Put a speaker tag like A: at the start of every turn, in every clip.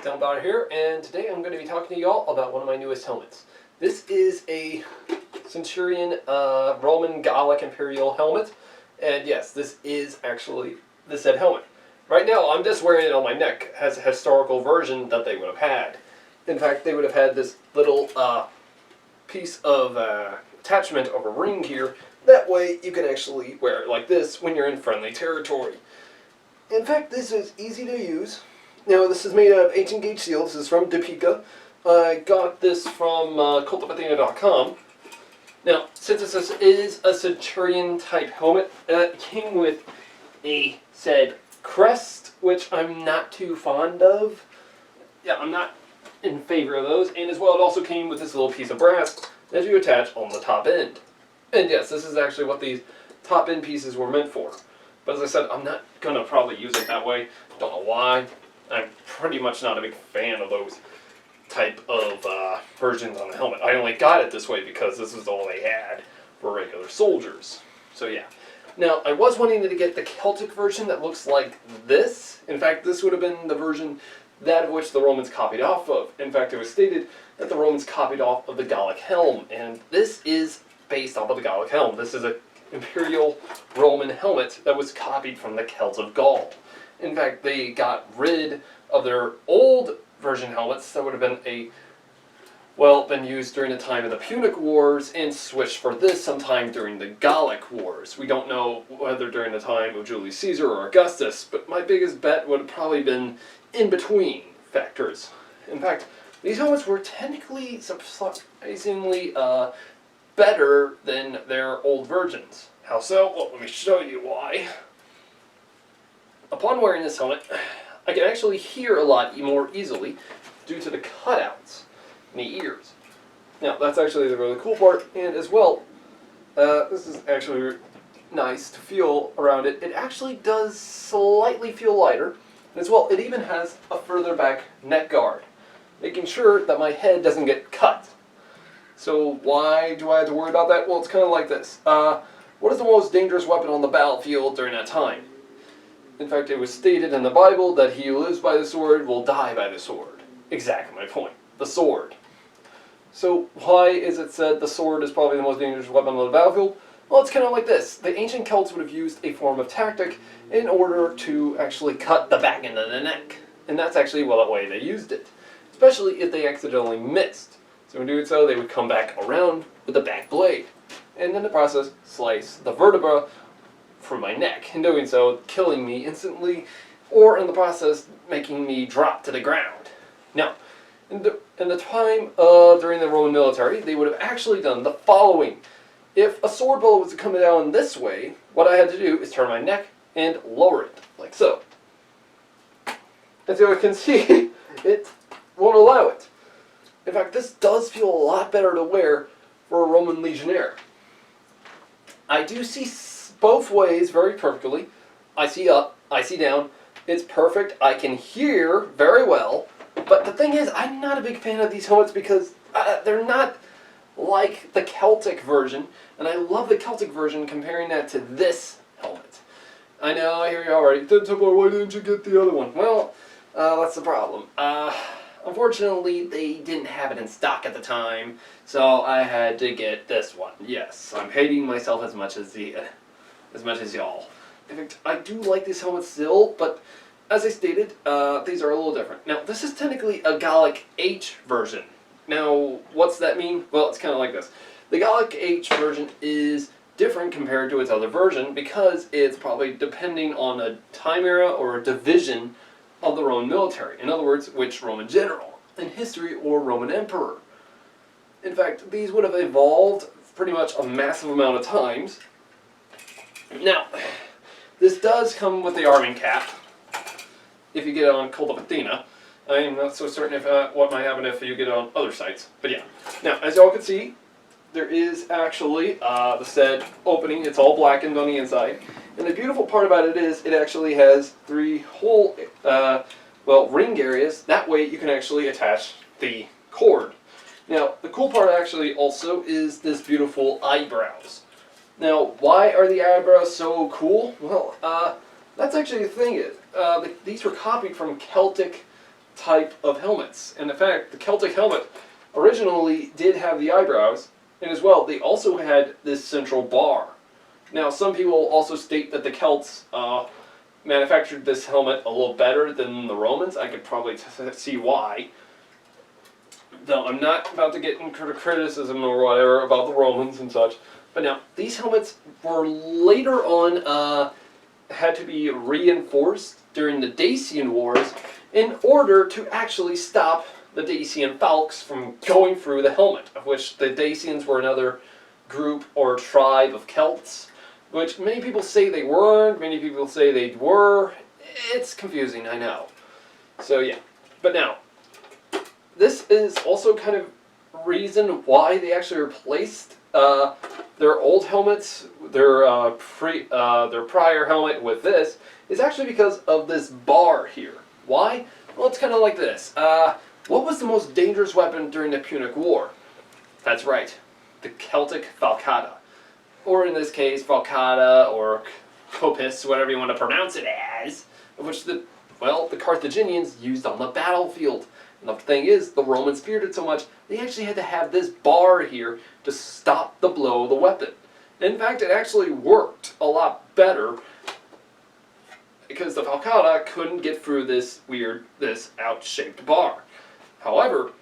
A: Down here, and today I'm going to be talking to y'all about one of my newest helmets. This is a Centurion Roman Gallic Imperial helmet, and yes, this is actually the said helmet. Right now, I'm just wearing it on my neck. It has a historical version that they would have had. In fact, they would have had this little piece of attachment of a ring here. That way, you can actually wear it like this when you're in friendly territory. In fact, this is easy to use. Now, this is made out of ancient gauge steel. This is from replica. I got this from cultivatina.com. Now, since this is a Centurion type helmet, it came with a said crest, which I'm not too fond of. Yeah, I'm not in favor of those. And as well, it also came with this little piece of brass that you attach on the top end. And yes, this is actually what these top end pieces were meant for. But as I said, I'm not going to probably use it that way. Don't know why. I'm pretty much not a big fan of those type of versions on the helmet. I only got it this way because this is all they had for regular soldiers. So yeah. Now, I was wanting to get the Celtic version that looks like this. In fact, this would have been the version that of which the Romans copied off of. In fact, it was stated that the Romans copied off of the Gallic helm, and this is based off of the Gallic helm. This is an Imperial Roman helmet that was copied from the Celts of Gaul. In fact, they got rid of their old version helmets that would have been used during the time of the Punic Wars and switched for this sometime during the Gallic Wars. We don't know whether during the time of Julius Caesar or Augustus, but my biggest bet would have probably been in between factors. In fact, these helmets were technically surprisingly better than their old versions. How so? Well, let me show you why. Upon wearing this helmet, I can actually hear a lot more easily due to the cutouts in the ears. Now, that's actually the really cool part, and as well, this is actually nice to feel around it. It actually does slightly feel lighter, and as well, it even has a further back neck guard, making sure that my head doesn't get cut. So why do I have to worry about that? Well, it's kind of like this. What is the most dangerous weapon on the battlefield during that time? In fact, it was stated in the Bible that he who lives by the sword will die by the sword. Exactly my point. The sword. So why is it said the sword is probably the most dangerous weapon on the battlefield? Well, it's kind of like this. The ancient Celts would have used a form of tactic in order to actually cut the back end of the neck. And that's actually the way they used it. Especially if they accidentally missed. So in doing so, they would come back around with the back blade. And in the process, slice the vertebra from my neck. In doing so, killing me instantly, or in the process, making me drop to the ground. Now, in the time during the Roman military, they would have actually done the following. If a sword bullet was coming down this way, what I had to do is turn my neck and lower it, like so. As you can see, it won't allow it. In fact, this does feel a lot better to wear for a Roman legionnaire. I do see both ways very perfectly. I see up, I see down. It's perfect. I can hear very well. But the thing is, I'm not a big fan of these helmets because they're not like the Celtic version. And I love the Celtic version comparing that to this helmet. I know, I hear you already. Why didn't you get the other one? Well, that's the problem. Unfortunately, they didn't have it in stock at the time, so I had to get this one. Yes, I'm hating myself as much as y'all. In fact, I do like these helmets still, but as I stated, these are a little different. Now, this is technically a Gallic H version. Now, what's that mean? Well, it's kind of like this. The Gallic H version is different compared to its other version because it's probably depending on a time era or a division of the Roman military. In other words, which Roman general in history or Roman emperor. In fact, these would have evolved pretty much a massive amount of times. Now, this does come with the arming cap, if you get it on Cultivatina. I am not so certain if what might happen if you get it on other sites, but yeah. Now, as y'all can see, there is actually the said opening. It's all blackened on the inside. And the beautiful part about it is it actually has 3 whole, ring areas. That way you can actually attach the cord. Now, the cool part actually also is this beautiful eyebrows. Now, why are the eyebrows so cool? Well, that's actually the thing is, these were copied from Celtic type of helmets. And in fact, the Celtic helmet originally did have the eyebrows, and as well, they also had this central bar. Now, some people also state that the Celts manufactured this helmet a little better than the Romans. I could probably see why. Though I'm not about to get into criticism or whatever about the Romans and such. But now, these helmets were later on had to be reinforced during the Dacian Wars in order to actually stop the Dacian Falks from going through the helmet, of which the Dacians were another group or tribe of Celts, which many people say they weren't, many people say they were. It's confusing, I know. So yeah, but now, this is also kind of reason why they actually replaced their old helmets, their prior helmet with this, is actually because of this bar here. Why? Well, it's kind of like this. What was the most dangerous weapon during the Punic War? That's right, the Celtic falcata. Or in this case, falcata or copis, whatever you want to pronounce it as, which the Carthaginians used on the battlefield. And the thing is, the Romans feared it so much, they actually had to have this bar here to stop the blow of the weapon. In fact, it actually worked a lot better because the falcata couldn't get through this out-shaped bar. However,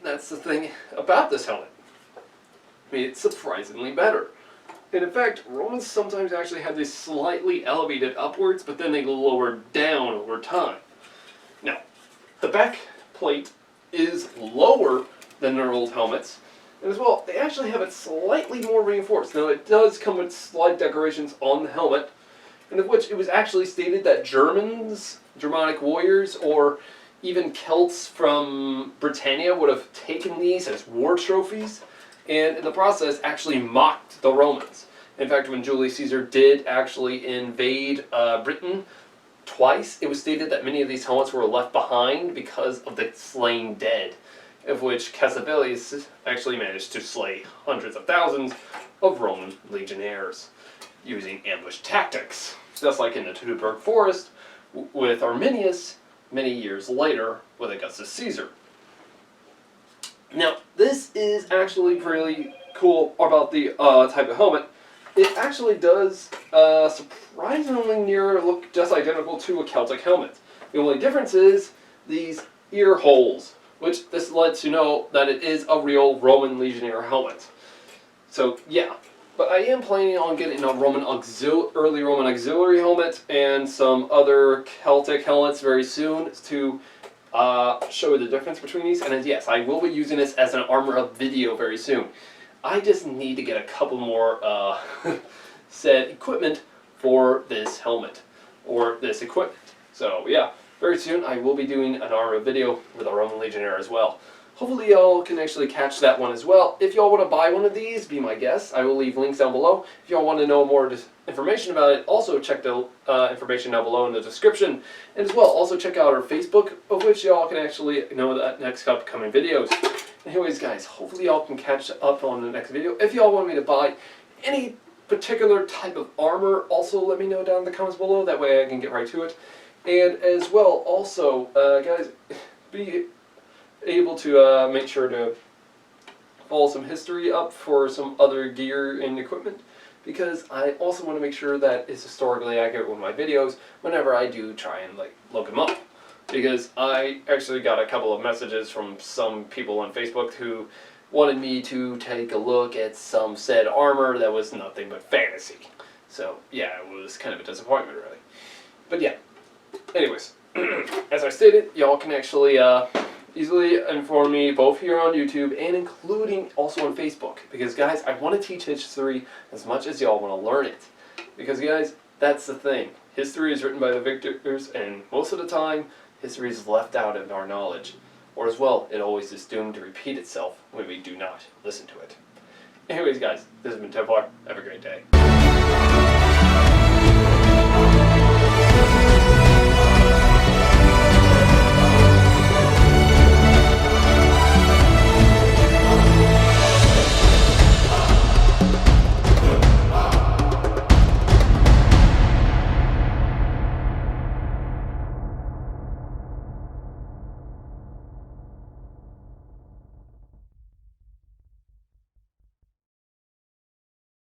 A: that's the thing about this helmet. I mean, it's surprisingly better. And in fact, Romans sometimes actually had this slightly elevated upwards, but then they lowered down over time. Now, the back plate is lower than their old helmets, and as well, they actually have it slightly more reinforced. Now, it does come with slight decorations on the helmet, and of which it was actually stated that Germanic warriors, or even Celts from Britannia would have taken these as war trophies, and in the process actually mocked the Romans. In fact, when Julius Caesar did actually invade Britain twice, it was stated that many of these helmets were left behind because of the slain dead, of which Cassivelis actually managed to slay hundreds of thousands of Roman legionnaires using ambush tactics, just like in the Teutoburg Forest with Arminius many years later with Augustus Caesar. Now, this is actually really cool about the type of helmet. It actually does surprisingly near look just identical to a Celtic helmet. The only difference is these ear holes, which this lets you know that it is a real Roman legionnaire helmet. So yeah, but I am planning on getting a early Roman auxiliary helmet and some other Celtic helmets very soon to show the difference between these. And yes, I will be using this as an armor-up video very soon. I just need to get a couple more said equipment for this helmet, or this equipment. So yeah, very soon I will be doing an armor video with a Roman Legionnaire as well. Hopefully y'all can actually catch that one as well. If y'all want to buy one of these, be my guest. I will leave links down below. If y'all want to know more information about it, also check the information down below in the description. And as well, also check out our Facebook, of which y'all can actually know the next upcoming videos. Anyways, guys, hopefully y'all can catch up on the next video. If y'all want me to buy any particular type of armor, also let me know down in the comments below. That way I can get right to it. And as well, also, guys, be able to make sure to follow some history up for some other gear and equipment, because I also want to make sure that it's historically accurate with my videos whenever I do try and look them up. Because I actually got a couple of messages from some people on Facebook who wanted me to take a look at some said armor that was nothing but fantasy. So yeah, it was kind of a disappointment really. But yeah, anyways, as I stated, y'all can actually easily inform me both here on YouTube and including also on Facebook. Because guys, I want to teach history as much as y'all want to learn it. Because guys, that's the thing. History is written by the victors, and most of the time, history is left out of our knowledge. Or as well, it always is doomed to repeat itself when we do not listen to it. Anyways guys, this has been Templar. Have a great day.